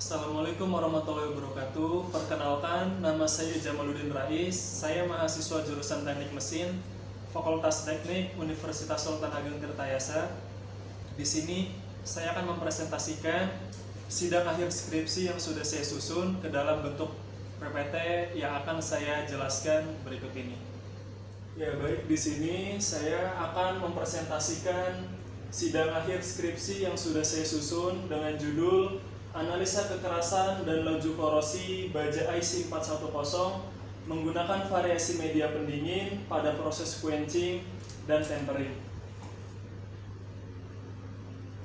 Assalamualaikum warahmatullahi wabarakatuh. Perkenalkan, nama saya Jamaluddin Rais. Saya mahasiswa jurusan Teknik Mesin, Fakultas Teknik Universitas Sultan Ageng Tirtayasa. Di sini saya akan mempresentasikan sidang akhir skripsi yang sudah saya susun ke dalam bentuk PPT yang akan saya jelaskan berikut ini. Ya, baik, di sini saya akan mempresentasikan sidang akhir skripsi yang sudah saya susun dengan judul Analisa Kekerasan dan Laju Korosi Baja IC 410 menggunakan variasi media pendingin pada proses quenching dan tempering.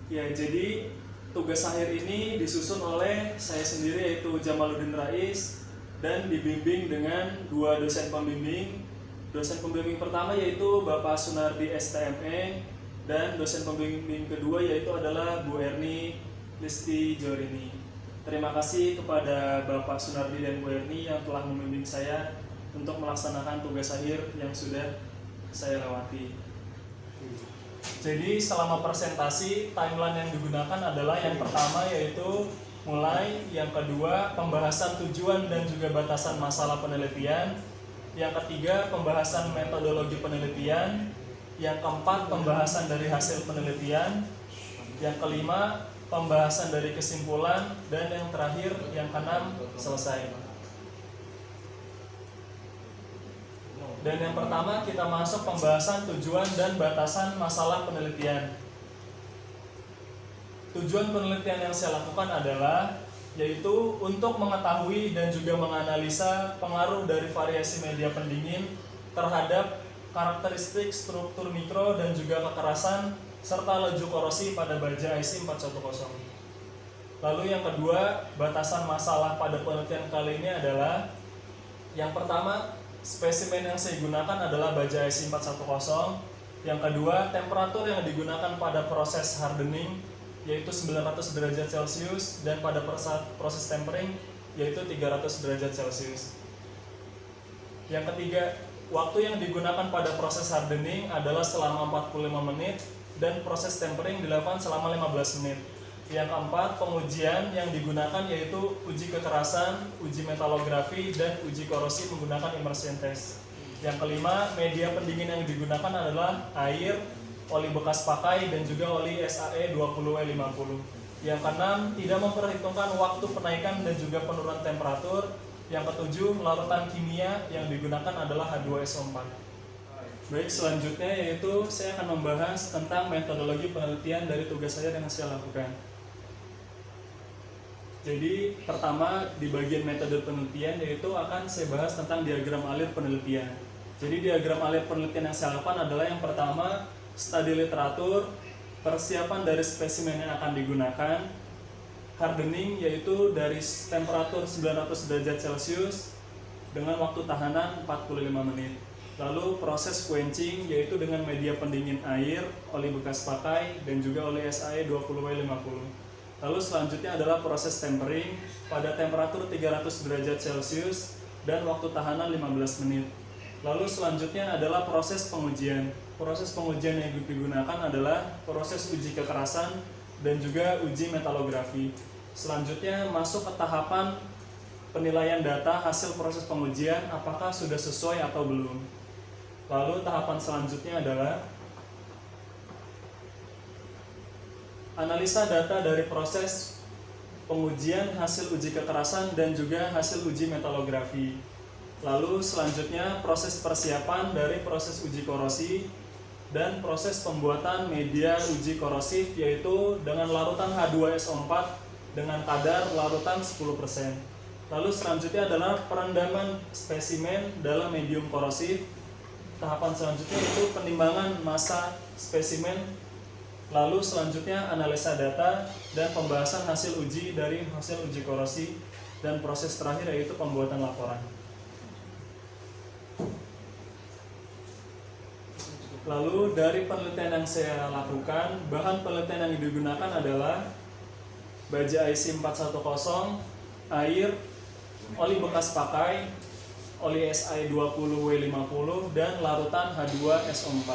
Ya, jadi tugas akhir ini disusun oleh saya sendiri yaitu Jamaluddin Rais dan dibimbing dengan dua dosen pembimbing. Dosen pembimbing pertama yaitu Bapak Sunardi STME dan dosen pembimbing kedua yaitu adalah Bu Erni Listi Jorini. Terima kasih kepada Bapak Sunardi dan Bu Erni yang telah membimbing saya untuk melaksanakan tugas akhir yang sudah saya lewati. Jadi selama presentasi, timeline yang digunakan adalah yang pertama yaitu mulai, yang kedua pembahasan tujuan dan juga batasan masalah penelitian, yang ketiga pembahasan metodologi penelitian, yang keempat pembahasan dari hasil penelitian, yang kelima pembahasan dari kesimpulan, dan yang terakhir yang keenam selesai. Dan yang pertama kita masuk pembahasan tujuan dan batasan masalah penelitian. Tujuan penelitian yang saya lakukan adalah yaitu untuk mengetahui dan juga menganalisa pengaruh dari variasi media pendingin terhadap karakteristik struktur mikro dan juga kekerasan serta laju korosi pada baja IC 410. Lalu yang kedua, batasan masalah pada penelitian kali ini adalah yang pertama, spesimen yang saya gunakan adalah baja IC 410. Yang kedua, temperatur yang digunakan pada proses hardening yaitu 900 derajat Celcius dan pada proses tempering yaitu 300 derajat Celcius. Yang ketiga, waktu yang digunakan pada proses hardening adalah selama 45 menit dan proses tempering dilakukan selama 15 menit. Yang keempat, pengujian yang digunakan yaitu uji kekerasan, uji metalografi, dan uji korosi menggunakan immersion test. Yang kelima, media pendingin yang digunakan adalah air, oli bekas pakai, dan juga oli SAE 20W50. Yang keenam, tidak memperhitungkan waktu penaikan dan juga penurunan temperatur. Yang ketujuh, larutan kimia yang digunakan adalah H2SO4. Baik, selanjutnya yaitu saya akan membahas tentang metodologi penelitian dari tugas saya yang saya lakukan. Jadi pertama di bagian metode penelitian yaitu akan saya bahas tentang diagram alir penelitian. Jadi diagram alir penelitian yang saya lakukan adalah yang pertama studi literatur, persiapan dari spesimen yang akan digunakan, hardening yaitu dari temperatur 900 derajat Celcius dengan waktu tahanan 45 menit. Lalu proses quenching yaitu dengan media pendingin air, oli bekas pakai, dan juga oli SAE 20W50. Lalu selanjutnya adalah proses tempering pada temperatur 300 derajat Celcius dan waktu tahanan 15 menit. Lalu selanjutnya adalah proses pengujian. Proses pengujian yang digunakan adalah proses uji kekerasan dan juga uji metalografi. Selanjutnya masuk ke tahapan penilaian data hasil proses pengujian apakah sudah sesuai atau belum. Lalu tahapan selanjutnya adalah analisa data dari proses pengujian hasil uji kekerasan dan juga hasil uji metalografi. Lalu selanjutnya proses persiapan dari proses uji korosi dan proses pembuatan media uji korosif yaitu dengan larutan H2SO4 dengan kadar larutan 10%. Lalu selanjutnya adalah perendaman spesimen dalam medium korosif. Tahapan selanjutnya itu penimbangan massa spesimen. Lalu selanjutnya analisa data dan pembahasan hasil uji dari hasil uji korosi, dan proses terakhir yaitu pembuatan laporan. Lalu dari penelitian yang saya lakukan, bahan penelitian yang digunakan adalah baja IC 410, air, oli bekas pakai, oli SAE 20W50, dan larutan H2SO4.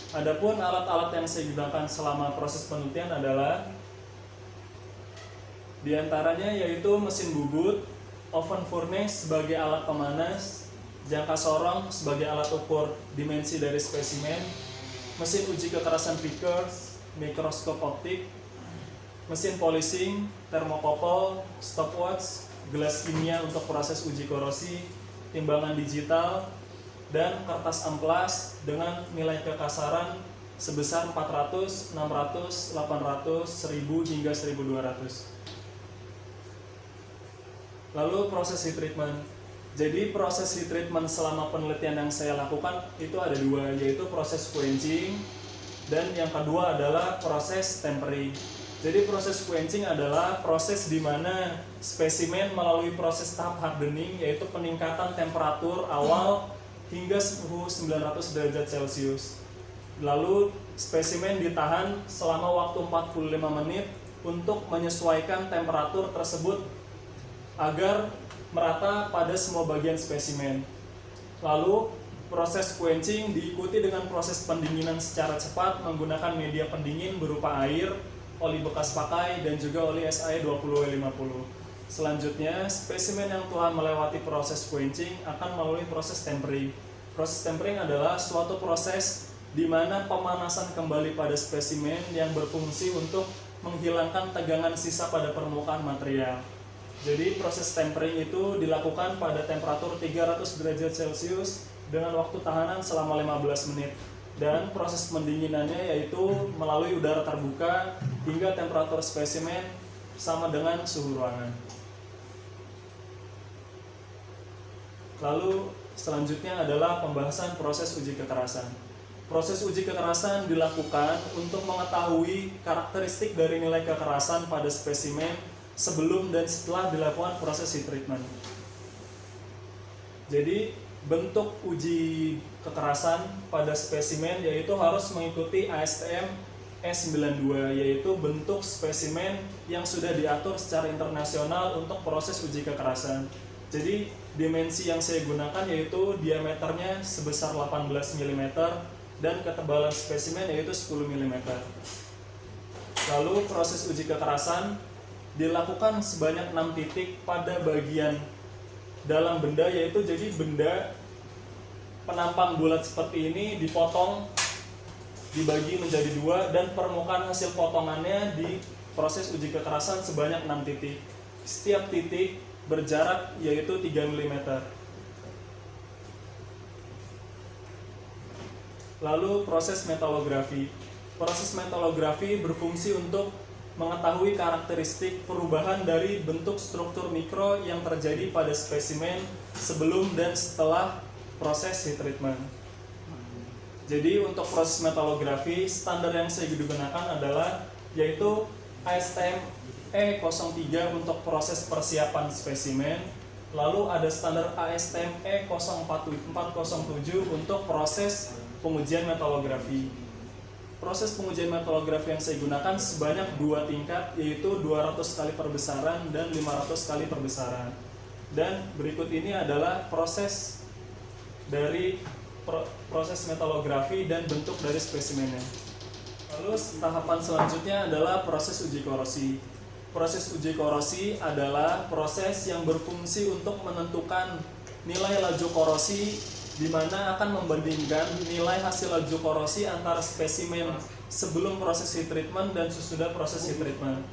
Adapun alat-alat yang saya gunakan selama proses penelitian adalah Di antaranya yaitu mesin bubut, oven furnace sebagai alat pemanas, jangka sorong sebagai alat ukur dimensi dari spesimen, mesin uji kekerasan Vickers, mikroskop optik, mesin polishing, termokopel, stopwatch, gelas kimia untuk proses uji korosi, timbangan digital, dan kertas amplas dengan nilai kekasaran sebesar 400, 600, 800, 1000 hingga 1200. Lalu proses heat treatment. Jadi proses heat treatment selama penelitian yang saya lakukan itu ada dua, yaitu proses quenching dan yang kedua adalah proses tempering. Jadi proses quenching adalah proses di mana spesimen melalui proses tahap hardening, yaitu peningkatan temperatur awal hingga suhu 900 derajat Celcius. Lalu spesimen ditahan selama waktu 45 menit untuk menyesuaikan temperatur tersebut agar merata pada semua bagian spesimen. Lalu proses quenching diikuti dengan proses pendinginan secara cepat menggunakan media pendingin berupa air, oli bekas pakai, dan juga oli SAE 20W50. Selanjutnya, spesimen yang telah melewati proses quenching akan melalui proses tempering. Proses tempering adalah suatu proses di mana pemanasan kembali pada spesimen yang berfungsi untuk menghilangkan tegangan sisa pada permukaan material. Jadi proses tempering itu dilakukan pada temperatur 300 derajat Celcius dengan waktu tahanan selama 15 menit. Dan proses pendinginannya yaitu melalui udara terbuka hingga temperatur spesimen sama dengan suhu ruangan. Lalu selanjutnya adalah pembahasan proses uji kekerasan. Proses uji kekerasan dilakukan untuk mengetahui karakteristik dari nilai kekerasan pada spesimen sebelum dan setelah dilakukan proses heat treatment. Jadi bentuk uji kekerasan pada spesimen yaitu harus mengikuti ASTM E92, yaitu bentuk spesimen yang sudah diatur secara internasional untuk proses uji kekerasan. Jadi dimensi yang saya gunakan yaitu diameternya sebesar 18 mm dan ketebalan spesimen yaitu 10 mm. Lalu proses uji kekerasan dilakukan sebanyak 6 titik pada bagian dalam benda, yaitu jadi benda penampang bulat seperti ini dipotong, dibagi menjadi dua, dan permukaan hasil potongannya di proses uji kekerasan sebanyak 6 titik. Setiap titik berjarak yaitu 3 mm. Lalu proses metalografi. Proses metalografi berfungsi untuk mengetahui karakteristik perubahan dari bentuk struktur mikro yang terjadi pada spesimen sebelum dan setelah proses heat treatment. Jadi untuk proses metalografi, standar yang saya gunakan adalah yaitu ASTM E03 untuk proses persiapan spesimen, lalu ada standar ASTM E407 untuk proses pengujian metalografi. Proses pengujian metalografi yang saya gunakan sebanyak 2 tingkat, yaitu 200 kali perbesaran dan 500 kali perbesaran. Dan berikut ini adalah proses dari proses metalografi dan bentuk dari spesimennya. Lalu tahapan selanjutnya adalah proses uji korosi. Proses uji korosi adalah proses yang berfungsi untuk menentukan nilai laju korosi, di mana akan membandingkan nilai hasil laju korosi antara spesimen sebelum proses heat treatment dan sesudah proses heat treatment.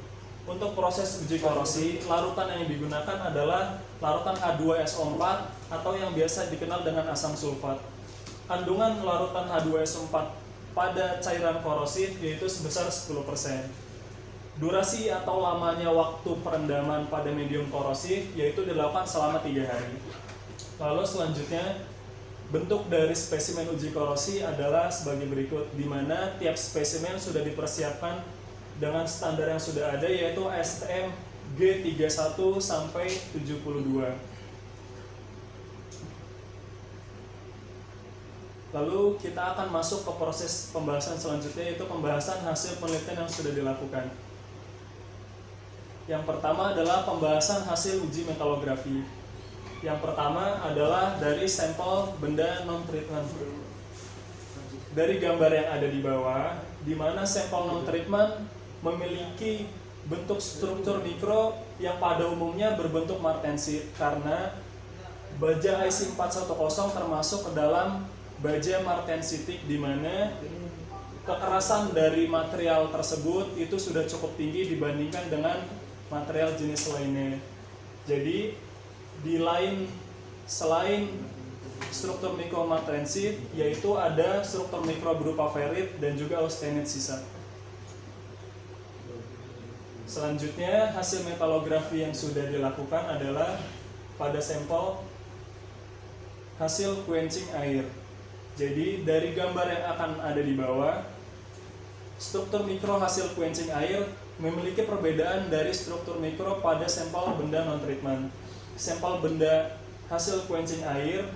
Untuk proses uji korosi, larutan yang digunakan adalah larutan H2SO4 atau yang biasa dikenal dengan asam sulfat. Kandungan larutan H2SO4 pada cairan korosif yaitu sebesar 10%. Durasi atau lamanya waktu perendaman pada medium korosif yaitu dilakukan selama 3 hari. Lalu selanjutnya, bentuk dari spesimen uji korosi adalah sebagai berikut, di mana tiap spesimen sudah dipersiapkan dengan standar yang sudah ada, yaitu ASTM G31 sampai 72. Lalu kita akan masuk ke proses pembahasan selanjutnya, yaitu pembahasan hasil penelitian yang sudah dilakukan. Yang pertama adalah pembahasan hasil uji metalografi. Yang pertama adalah dari sampel benda non-treatment. Dari gambar yang ada di bawah, di mana sampel non-treatment memiliki bentuk struktur mikro yang pada umumnya berbentuk martensit, karena baja IC 410 termasuk ke dalam baja martensitik, di mana kekerasan dari material tersebut itu sudah cukup tinggi dibandingkan dengan material jenis lainnya. Jadi selain struktur mikro martensit, yaitu ada struktur mikro berupa ferrit dan juga austenit sisa. Selanjutnya, hasil metalografi yang sudah dilakukan adalah pada sampel hasil quenching air. Jadi dari gambar yang akan ada di bawah, struktur mikro hasil quenching air memiliki perbedaan dari struktur mikro pada sampel benda non-treatment. Sampel benda hasil quenching air,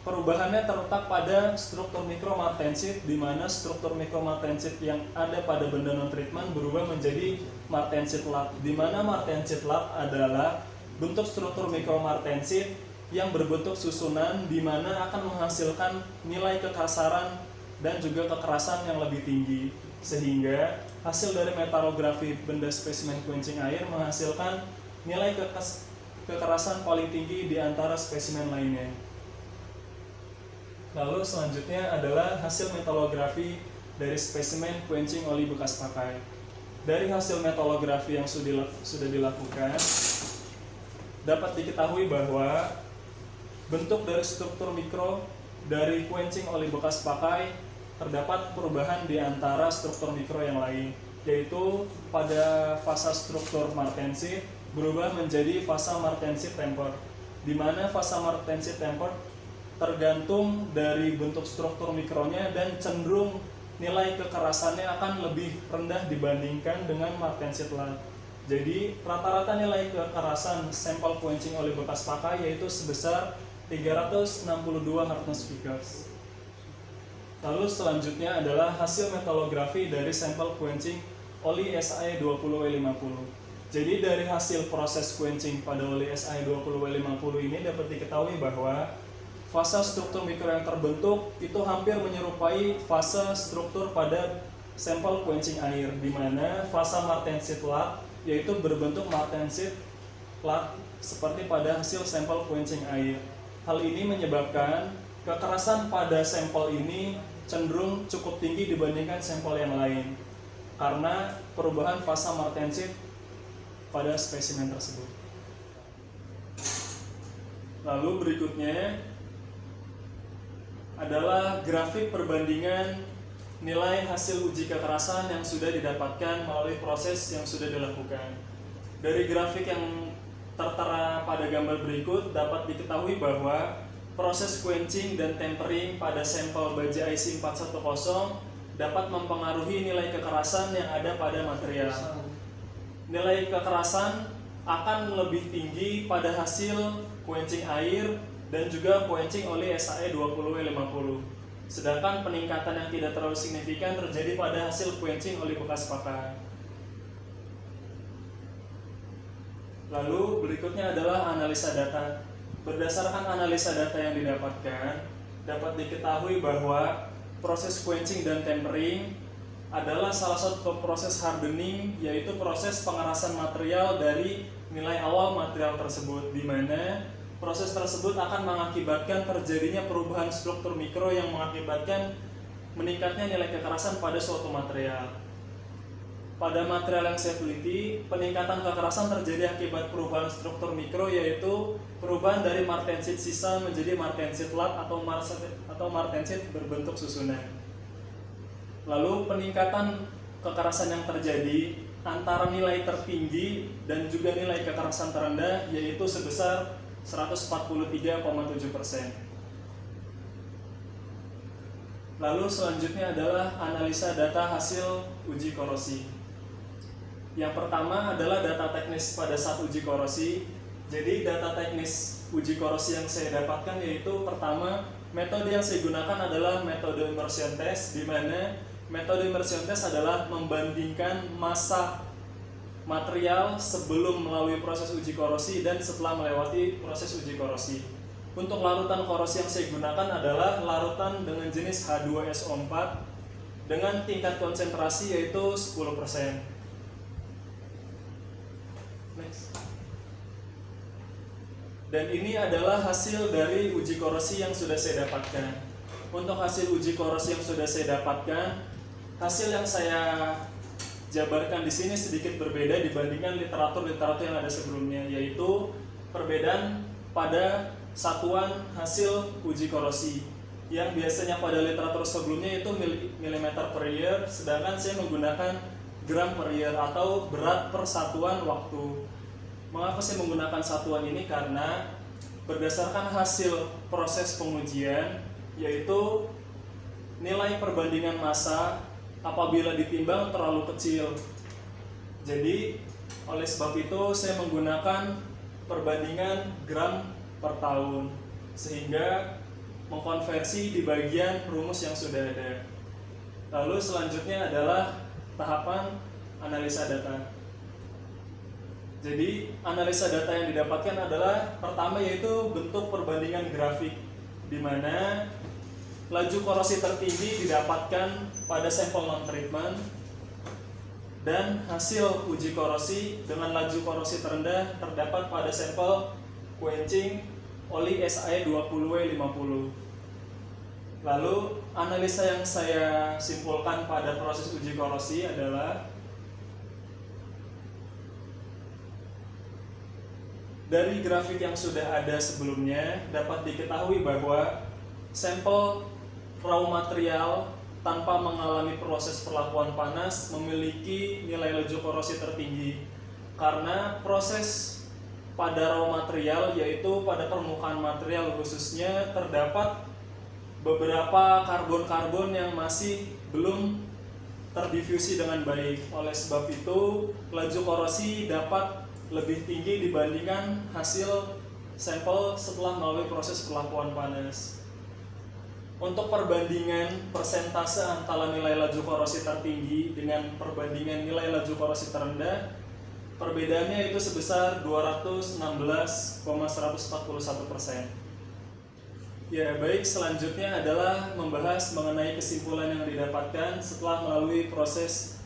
perubahannya terletak pada struktur mikro martensit, di mana struktur mikro martensit yang ada pada benda non-treatment berubah menjadi martensit lat, di mana martensit lat adalah bentuk struktur mikro martensit yang berbentuk susunan, di mana akan menghasilkan nilai kekasaran dan juga kekerasan yang lebih tinggi, sehingga hasil dari metalografi benda spesimen quenching air menghasilkan nilai kekerasan paling tinggi di antara spesimen lainnya. Lalu selanjutnya adalah hasil metalografi dari spesimen quenching oli bekas pakai. Dari hasil metalografi yang sudah dilakukan, dapat diketahui bahwa bentuk dari struktur mikro dari quenching oli bekas pakai terdapat perubahan di antara struktur mikro yang lain, yaitu pada fasa struktur martensit berubah menjadi fasa martensit tempered, di mana fasa martensit tempered tergantung dari bentuk struktur mikronya dan cenderung nilai kekerasannya akan lebih rendah dibandingkan dengan martensit lat. Jadi rata-rata nilai kekerasan sampel quenching oli bekas pakai yaitu sebesar 362 hardness vickers. Lalu selanjutnya adalah hasil metalografi dari sampel quenching oli SAE20W50. Jadi dari hasil proses quenching pada oli SAE20W50 ini dapat diketahui bahwa fase struktur mikro yang terbentuk itu hampir menyerupai fase struktur pada sampel quenching air, di mana fase martensit lat yaitu berbentuk martensit lat seperti pada hasil sampel quenching air. Hal ini menyebabkan kekerasan pada sampel ini cenderung cukup tinggi dibandingkan sampel yang lain karena perubahan fase martensit pada spesimen tersebut. Lalu berikutnya adalah grafik perbandingan nilai hasil uji kekerasan yang sudah didapatkan melalui proses yang sudah dilakukan. Dari grafik yang tertera pada gambar berikut dapat diketahui bahwa proses quenching dan tempering pada sampel baja IC 410 dapat mempengaruhi nilai kekerasan yang ada pada material. Nilai kekerasan akan lebih tinggi pada hasil quenching air dan juga quenching oli SAE20W50. Sedangkan peningkatan yang tidak terlalu signifikan terjadi pada hasil quenching oli bekas pakai. Lalu berikutnya adalah analisa data. Berdasarkan analisa data yang didapatkan, dapat diketahui bahwa proses quenching dan tempering adalah salah satu proses hardening, yaitu proses pengerasan material dari nilai awal material tersebut, di mana proses tersebut akan mengakibatkan terjadinya perubahan struktur mikro yang mengakibatkan meningkatnya nilai kekerasan pada suatu material. Pada material yang saya teliti, peningkatan kekerasan terjadi akibat perubahan struktur mikro, yaitu perubahan dari martensit sisa menjadi martensit lat atau martensit berbentuk susunan. Lalu peningkatan kekerasan yang terjadi antara nilai tertinggi dan juga nilai kekerasan terendah yaitu sebesar 143,7%. Lalu selanjutnya adalah analisa data hasil uji korosi. Yang pertama adalah data teknis pada saat uji korosi. Jadi data teknis uji korosi yang saya dapatkan yaitu pertama, metode yang saya gunakan adalah metode immersion test, di mana metode immersion test adalah membandingkan massa material sebelum melalui proses uji korosi dan setelah melewati proses uji korosi. Untuk larutan korosi yang saya gunakan adalah larutan dengan jenis H2SO4 dengan tingkat konsentrasi yaitu 10%. Next. Dan ini adalah hasil dari uji korosi yang sudah saya dapatkan. Untuk hasil uji korosi yang sudah saya dapatkan, hasil yang saya jabarkan di sini sedikit berbeda dibandingkan literatur-literatur yang ada sebelumnya, yaitu perbedaan pada satuan hasil uji korosi. Yang biasanya pada literatur sebelumnya itu milimeter per year, sedangkan saya menggunakan gram per year atau berat per satuan waktu. Mengapa saya menggunakan satuan ini? Karena berdasarkan hasil proses pengujian, yaitu nilai perbandingan massa apabila ditimbang terlalu kecil. Jadi oleh sebab itu saya menggunakan perbandingan gram per tahun, sehingga mengkonversi di bagian rumus yang sudah ada. Lalu selanjutnya adalah tahapan analisa data. Jadi analisa data yang didapatkan adalah pertama yaitu bentuk perbandingan grafik, di mana laju korosi tertinggi didapatkan pada sampel non-treatment dan hasil uji korosi dengan laju korosi terendah terdapat pada sampel quenching oli SAE20W50. Lalu analisa yang saya simpulkan pada proses uji korosi adalah dari grafik yang sudah ada sebelumnya dapat diketahui bahwa sampel raw material tanpa mengalami proses perlakuan panas memiliki nilai laju korosi tertinggi, karena proses pada raw material, yaitu pada permukaan material khususnya, terdapat beberapa karbon-karbon yang masih belum terdifusi dengan baik. Oleh sebab itu laju korosi dapat lebih tinggi dibandingkan hasil sampel setelah melalui proses perlakuan panas. Untuk perbandingan persentase antara nilai laju korosi tertinggi dengan perbandingan nilai laju korosi terendah, perbedaannya itu sebesar 216,141%. Ya baik, selanjutnya adalah membahas mengenai kesimpulan yang didapatkan setelah melalui proses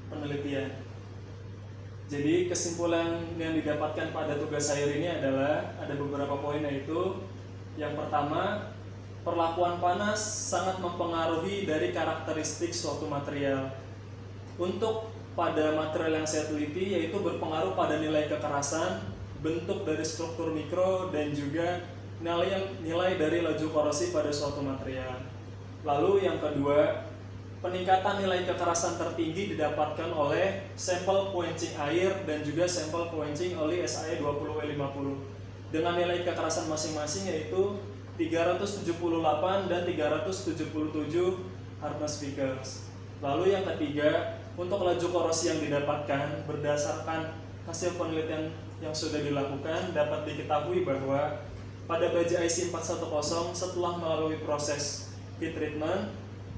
penelitian. Jadi kesimpulan yang didapatkan pada tugas saya ini adalah ada beberapa poin, yaitu yang pertama, perlakuan panas sangat mempengaruhi dari karakteristik suatu material. Untuk pada material yang saya teliti, yaitu berpengaruh pada nilai kekerasan, bentuk dari struktur mikro, dan juga nilai dari laju korosi pada suatu material. Lalu yang kedua, peningkatan nilai kekerasan tertinggi didapatkan oleh sampel quenching air dan juga sampel quenching oli SAE20W50 dengan nilai kekerasan masing-masing yaitu 378 dan 377 hardness Vickers. Lalu yang ketiga, untuk laju korosi yang didapatkan berdasarkan hasil penelitian yang sudah dilakukan dapat diketahui bahwa pada baja IC410 setelah melalui proses heat treatment,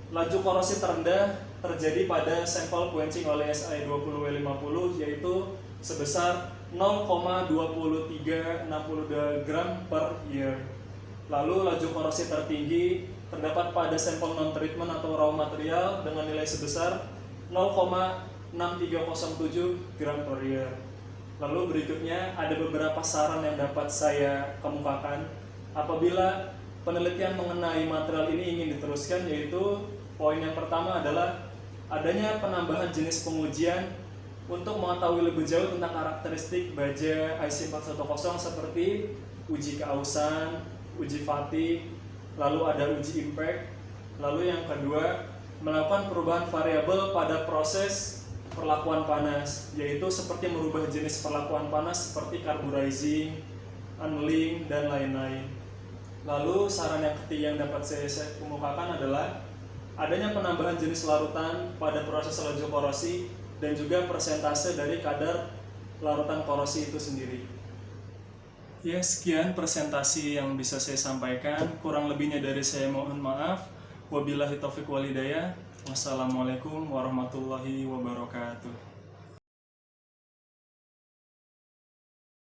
laju korosi terendah terjadi pada sampel quenching oleh SAE20W50 yaitu sebesar 0,2362 gram per year. Lalu laju korosi tertinggi terdapat pada sampel non-treatment atau raw material dengan nilai sebesar 0,6307 gram per year. Lalu berikutnya ada beberapa saran yang dapat saya kemukakan apabila penelitian mengenai material ini ingin diteruskan, yaitu poin yang pertama adalah adanya penambahan jenis pengujian untuk mengetahui lebih jauh tentang karakteristik baja IC410 seperti uji keausan, uji fatigue, lalu ada uji impact. Lalu yang kedua, melakukan perubahan variabel pada proses perlakuan panas, yaitu seperti merubah jenis perlakuan panas seperti carburizing, annealing, dan lain-lain. Lalu saran yang ketiga yang dapat saya kemukakan adalah adanya penambahan jenis larutan pada proses laju korosi dan juga persentase dari kadar larutan korosi itu sendiri. Ya, sekian presentasi yang bisa saya sampaikan. Kurang lebihnya dari saya mohon maaf. Wabillahi taufiq wal hidayah. Wassalamualaikum warahmatullahi wabarakatuh.